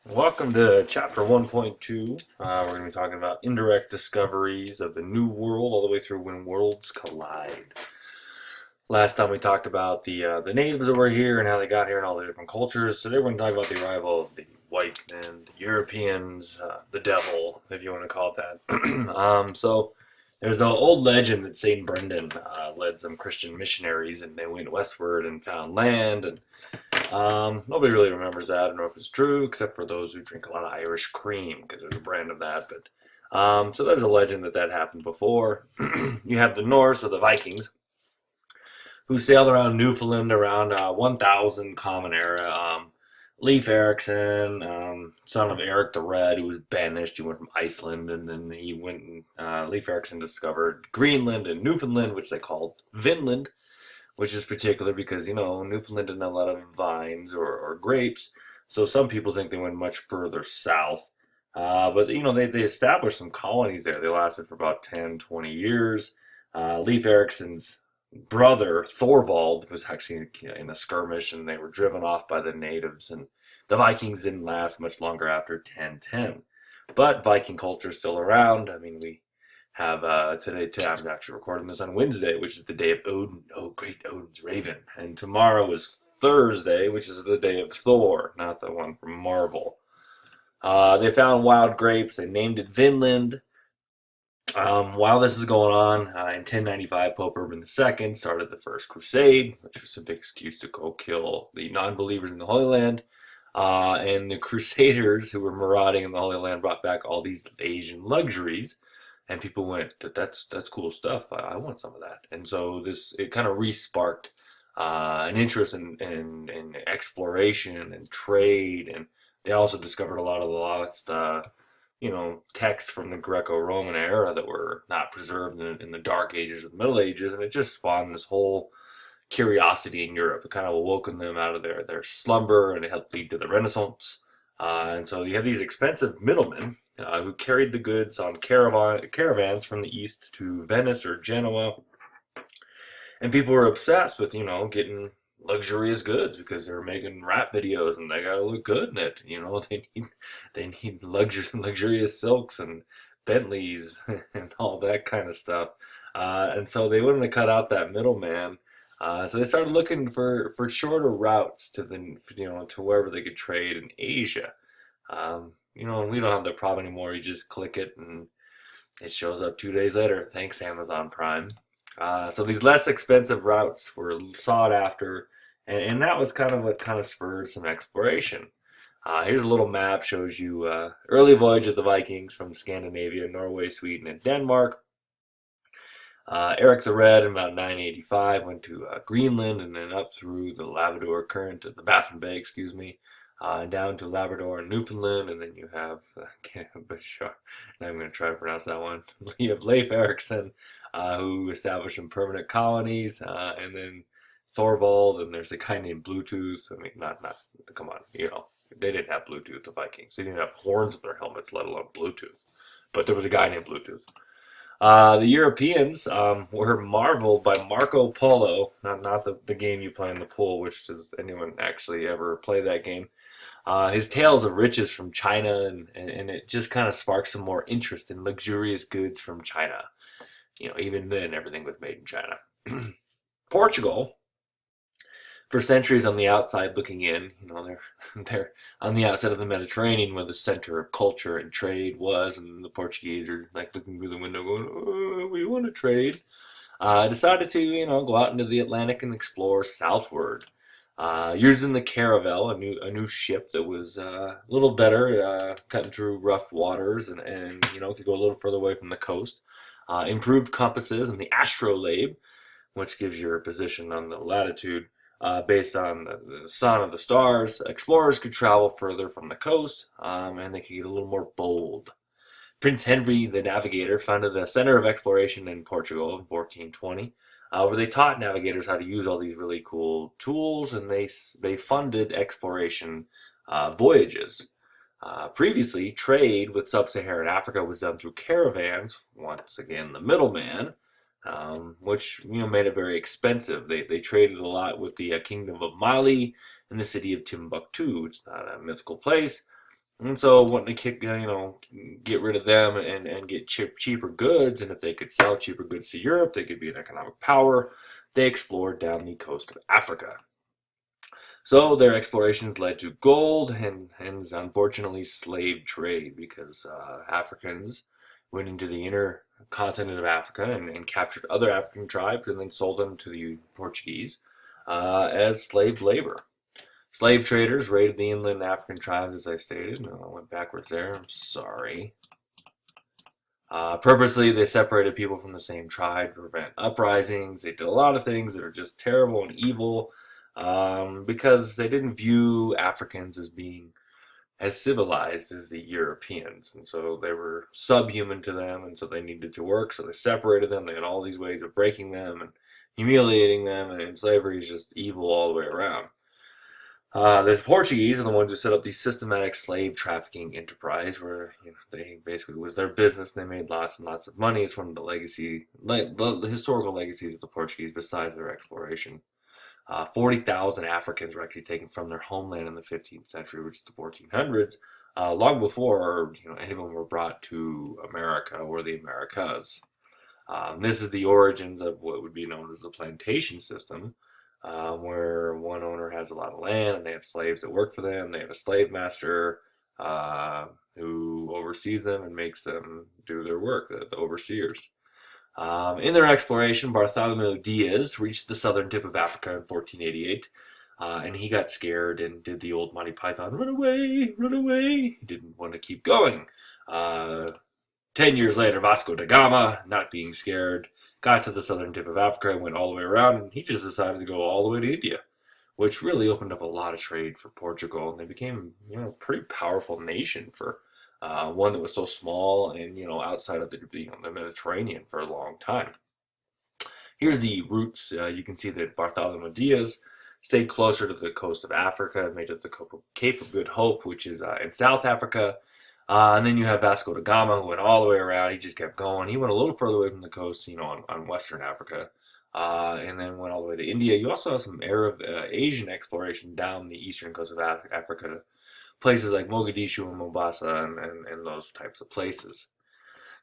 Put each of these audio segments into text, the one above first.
Welcome to chapter 1.2. We're going to be talking about indirect discoveries of the New World all the way through when worlds collide. Last time we talked about the natives that were here and how they got here and all the different cultures. Today we're going to talk about the arrival of the white men, the Europeans, the devil, if you want to call it that. So there's an old legend that Saint Brendan led some Christian missionaries and they went westward and found land and nobody really remembers that. I don't know if it's true, except for those who drink a lot of Irish cream, because there's a brand of that. But so there's a legend that happened before. You have the Norse or the Vikings, who sailed around Newfoundland around 1000 Common Era. Leif Erikson, son of Eric the Red, who was banished. He went from Iceland, and then he went and Leif Erikson discovered Greenland and Newfoundland, which they called Vinland, which is particular because, Newfoundland didn't have a lot of vines or grapes. So some people think they went much further south. But they established some colonies there. They lasted for about 10, 20 years. Leif Erikson's brother, Thorvald, was actually in a skirmish and they were driven off by the natives. And the Vikings didn't last much longer after 1010. But Viking culture is still around. I mean, we have today. I'm actually recording this on Wednesday, which is the day of Odin. Oh, great Odin's Raven. And tomorrow is Thursday, which is the day of Thor, not the one from Marvel. They found wild grapes. They named it Vinland. While this is going on, in 1095, Pope Urban II started the First Crusade, which was a big excuse to go kill the non-believers in the Holy Land. And the Crusaders, who were marauding in the Holy Land, brought back all these Asian luxuries. And people went, that's cool stuff. I want some of that. And so it kind of re-sparked an interest in exploration and trade. And they also discovered a lot of the lost texts from the Greco-Roman era that were not preserved in the Dark Ages or the Middle Ages, and it just spawned this whole curiosity in Europe. It kind of awoken them out of their slumber, and it helped lead to the Renaissance. And so you have these expensive middlemen who carried the goods on caravans from the east to Venice or Genoa, and people were obsessed with getting luxurious goods because they're making rap videos and they gotta look good in it. They need luxurious silks and Bentleys and all that kind of stuff. And so they wanted to cut out that middleman. So they started looking for shorter routes to wherever they could trade in Asia. We don't have that problem anymore. You just click it and it shows up 2 days later. Thanks, Amazon Prime. So these less expensive routes were sought after, and that was kind of what kind of spurred some exploration. Here's a little map, shows you early voyage of the Vikings from Scandinavia, Norway, Sweden, and Denmark. Eric the Red in about 985 went to Greenland and then up through the Labrador Current, the Baffin Bay, excuse me, down to Labrador and Newfoundland, and then you have, I'm going to try to pronounce that one. You have Leif Erikson, who established some permanent colonies, and then Thorvald, and there's a guy named Bluetooth. I mean, not, come on, they didn't have Bluetooth, the Vikings. They didn't have horns in their helmets, let alone Bluetooth. But there was a guy named Bluetooth. The Europeans were marveled by Marco Polo, not the game you play in the pool, which does anyone actually ever play that game? His tales of riches from China, and it just kind of sparked some more interest in luxurious goods from China. Even then, everything was made in China. Portugal, for centuries on the outside looking in, they're on the outside of the Mediterranean where the center of culture and trade was, and the Portuguese are like looking through the window going, oh, we want to trade. Decided to, go out into the Atlantic and explore southward. Using the Caravel, a new ship that was a little better, cutting through rough waters and could go a little further away from the coast. Improved compasses and the astrolabe, which gives your position on the latitude based on the sun or the stars. Explorers could travel further from the coast, and they could get a little more bold. Prince Henry the Navigator founded the Center of Exploration in Portugal in 1420, where they taught navigators how to use all these really cool tools, and they funded exploration voyages. Previously, trade with sub-Saharan Africa was done through caravans, once again the middleman, which made it very expensive. They traded a lot with the Kingdom of Mali and the city of Timbuktu. It's not a mythical place. And so wanting to get rid of them and get cheaper goods, and if they could sell cheaper goods to Europe, they could be an economic power. They explored down the coast of Africa. So their explorations led to gold and hence, unfortunately, slave trade because Africans went into the inner continent of Africa and captured other African tribes and then sold them to the Portuguese as slave labor. Slave traders raided the inland African tribes, as I stated. No, I went backwards there. I'm sorry. Purposely, they separated people from the same tribe to prevent uprisings. They did a lot of things that are just terrible and evil because they didn't view Africans as being as civilized as the Europeans. And so they were subhuman to them, and so they needed to work. So they separated them. They had all these ways of breaking them and humiliating them, and slavery is just evil all the way around. The Portuguese are the ones who set up the systematic slave trafficking enterprise, where they basically it was their business. And they made lots and lots of money. It's one of the historical legacies of the Portuguese, besides their exploration. 40,000 Africans were actually taken from their homeland in the 15th century, which is the 1400s, long before any of them were brought to America or the Americas. This is the origins of what would be known as the plantation system, where one owner has a lot of land and they have slaves that work for them. They have a slave master who oversees them and makes them do their work, the overseers. In their exploration, Bartholomew Diaz reached the southern tip of Africa in 1488, and he got scared and did the old Monty Python, run away, run away. He didn't want to keep going. 10 years later, Vasco da Gama, not being scared, got to the southern tip of Africa and went all the way around, and he just decided to go all the way to India, which really opened up a lot of trade for Portugal, and they became, a pretty powerful nation for one that was so small and, outside of the Mediterranean for a long time. Here's the routes. You can see that Bartholomew Diaz stayed closer to the coast of Africa, made it the Cape of Good Hope, which is in South Africa. And then you have Vasco da Gama, who went all the way around. He just kept going. He went a little further away from the coast, on Western Africa, and then went all the way to India. You also have some Arab, Asian exploration down the eastern coast of Africa, places like Mogadishu and Mombasa and those types of places.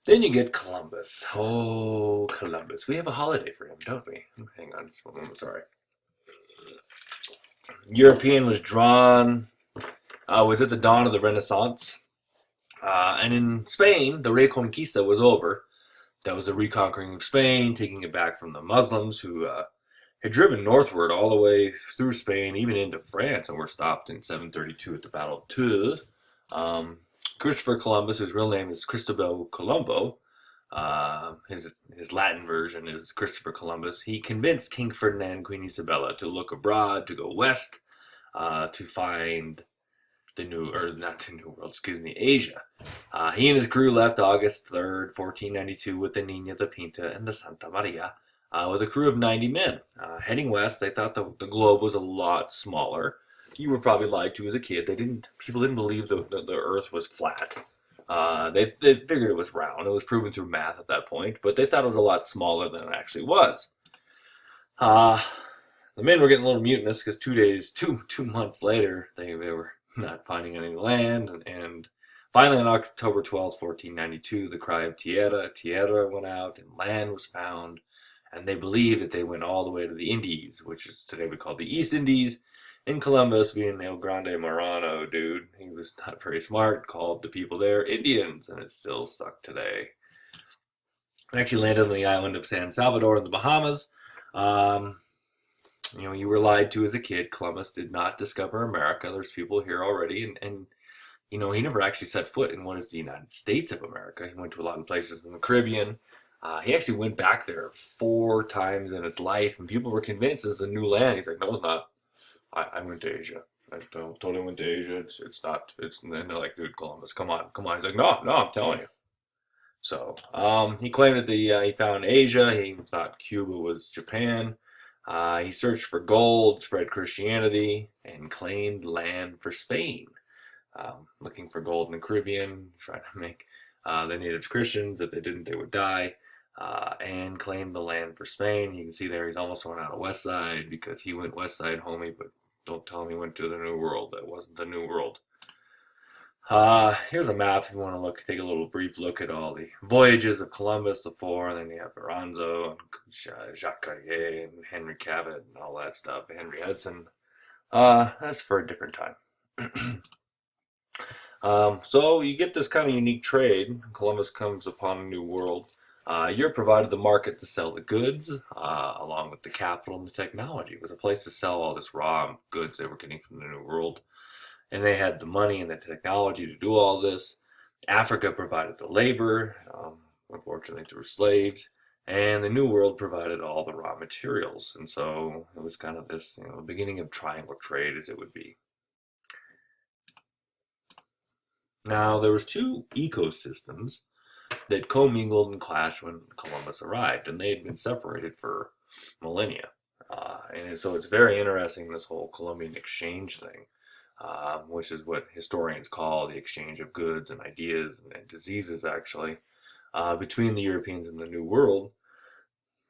Then you get Columbus. Oh, Columbus. We have a holiday for him, don't we? Hang on just one moment, sorry. European was drawn, was at the dawn of the Renaissance. And in Spain, the Reconquista was over. That was the reconquering of Spain, taking it back from the Muslims who had driven northward all the way through Spain, even into France, and were stopped in 732 at the Battle of Tours. Christopher Columbus, whose real name is Cristobal Colombo, his Latin version is Christopher Columbus. He convinced King Ferdinand and Queen Isabella to look abroad, to go west, to find Asia. He and his crew left August 3rd, 1492 with the Nina, the Pinta, and the Santa Maria, with a crew of 90 men. Heading west, they thought the globe was a lot smaller. You were probably lied to as a kid. People didn't believe the Earth was flat. They figured it was round. It was proven through math at that point, but they thought it was a lot smaller than it actually was. The men were getting a little mutinous because 2 months later, they were not finding any land, and finally on October 12th, 1492, the cry of Tierra, Tierra went out, and land was found, and they believed that they went all the way to the Indies, which is today we call the East Indies, and Columbus, being El Grande Marrano dude, he was not very smart, called the people there Indians, and it still sucked today. They actually landed on the island of San Salvador in the Bahamas. You were lied to as a kid. Columbus did not discover America. There's people here already, and he never actually set foot in what is the United States of America. He went to a lot of places in the Caribbean. He actually went back there 4 times in his life, and people were convinced it's a new land. He's like, no, it's not. I went to Asia. I totally went to Asia. It's not. And they're like, dude, Columbus, come on. He's like, no, I'm telling you. So he claimed that he found Asia. He thought Cuba was Japan. He searched for gold, spread Christianity, and claimed land for Spain. Looking for gold in the Caribbean, trying to make the natives Christians. If they didn't, they would die. And claimed the land for Spain. You can see there he's almost went out of West Side because he went West Side, homie, but don't tell him he went to the New World. That wasn't the New World. Here's a map if you want to take a little brief look at all the voyages of Columbus, the four, and then you have Veranzo and Jacques Cartier and Henry Cabot and all that stuff, Henry Hudson. That's for a different time. So you get this kind of unique trade. Columbus comes upon a new world. Europe provided the market to sell the goods, along with the capital and the technology. It was a place to sell all this raw goods they were getting from the new world. And they had the money and the technology to do all this. Africa provided the labor, unfortunately through slaves, and the New World provided all the raw materials. And so it was kind of this, beginning of triangle trade, as it would be. Now there was two ecosystems that commingled and clashed when Columbus arrived, and they had been separated for millennia. And so it's very interesting, this whole Columbian Exchange thing. Which is what historians call the exchange of goods and ideas and diseases, actually, between the Europeans and the New World.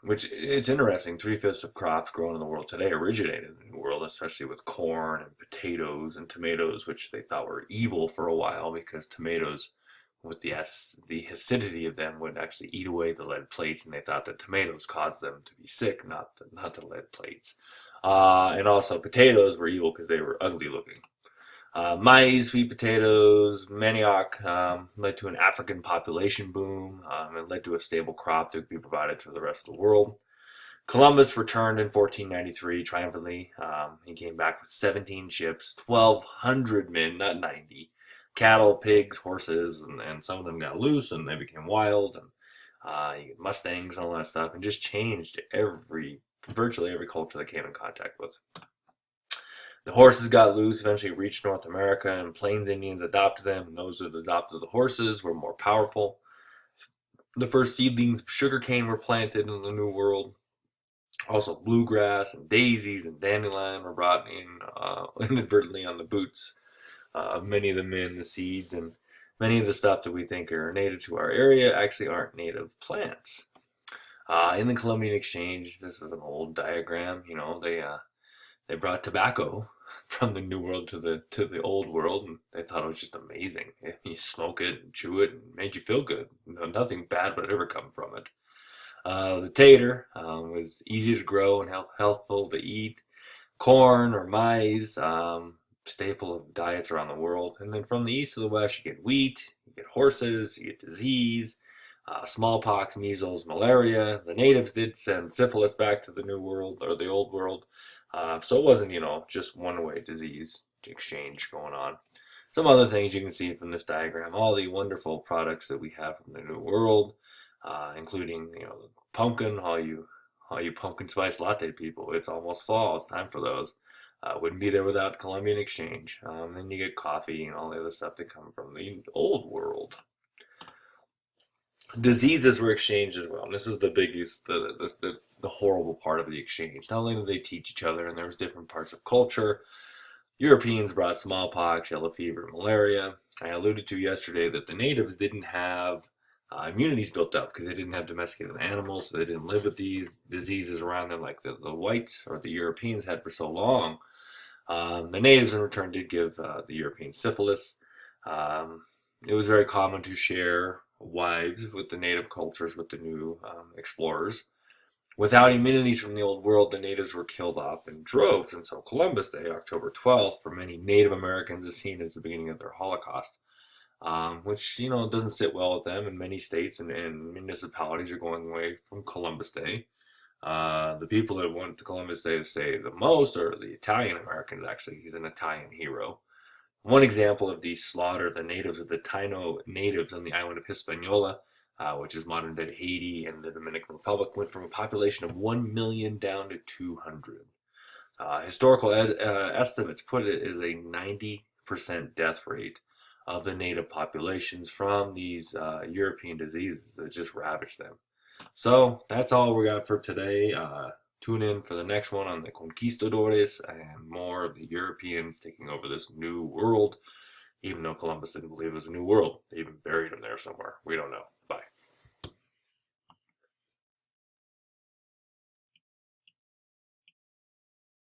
Which it's interesting. 3/5 of crops grown in the world today originated in the New World, especially with corn and potatoes and tomatoes, which they thought were evil for a while because tomatoes, with the acidity of them, would actually eat away the lead plates, and they thought that tomatoes caused them to be sick, not the lead plates. And also potatoes were evil because they were ugly looking. Maize, sweet potatoes, manioc led to an African population boom. It led to a stable crop that could be provided to the rest of the world. Columbus returned in 1493 triumphantly. He came back with 17 ships, 1,200 men, not 90. Cattle, pigs, horses, and some of them got loose and they became wild. And you get Mustangs and all that stuff, and just changed virtually every culture they came in contact with. The horses got loose, eventually reached North America, and Plains Indians adopted them, and those that adopted the horses were more powerful. The first seedlings of sugarcane were planted in the New World. Also, bluegrass and daisies and dandelion were brought in inadvertently on the boots of many of the men, the seeds, and many of the stuff that we think are native to our area actually aren't native plants. In the Columbian Exchange, this is an old diagram. They brought tobacco from the New World to the Old World, and they thought it was just amazing. You smoke it and chew it, and it made you feel good. Nothing bad would ever come from it. The tater was easy to grow and healthful to eat. Corn or maize, staple of diets around the world. And then from the east to the west, you get wheat, you get horses, you get disease, smallpox, measles, malaria. The natives did send syphilis back to the New World or the Old World. So it wasn't, just one-way disease exchange going on. Some other things you can see from this diagram, all the wonderful products that we have from the New World, including, pumpkin, all you pumpkin spice latte people. It's almost fall. It's time for those. Wouldn't be there without Columbian Exchange. Then you get coffee and all the other stuff that come from the Old World. Diseases were exchanged as well, and this was the biggest, the horrible part of the exchange. Not only did they teach each other, and there was different parts of culture. Europeans brought smallpox, yellow fever, malaria. I alluded to yesterday that the natives didn't have immunities built up because they didn't have domesticated animals, so they didn't live with these diseases around them like the whites or the Europeans had for so long. The natives in return did give the Europeans syphilis. It was very common to share wives with the native cultures, with the new explorers. Without immunities from the Old World, the natives were killed off in droves, and so Columbus Day, October 12th, for many Native Americans is seen as the beginning of their Holocaust, which, doesn't sit well with them, and many states and municipalities are going away from Columbus Day. The people that want the Columbus Day to stay the most are the Italian Americans, actually. He's an Italian hero. One example of the slaughter of the natives of the Taino natives on the island of Hispaniola, which is modern-day Haiti and the Dominican Republic, went from a population of 1 million down to 200. Historical estimates put it as a 90% death rate of the native populations from these European diseases that just ravaged them. So that's all we got for today. Tune in for the next one on the conquistadores and more of the Europeans taking over this new world, even though Columbus didn't believe it was a new world. They even buried them there somewhere. We don't know.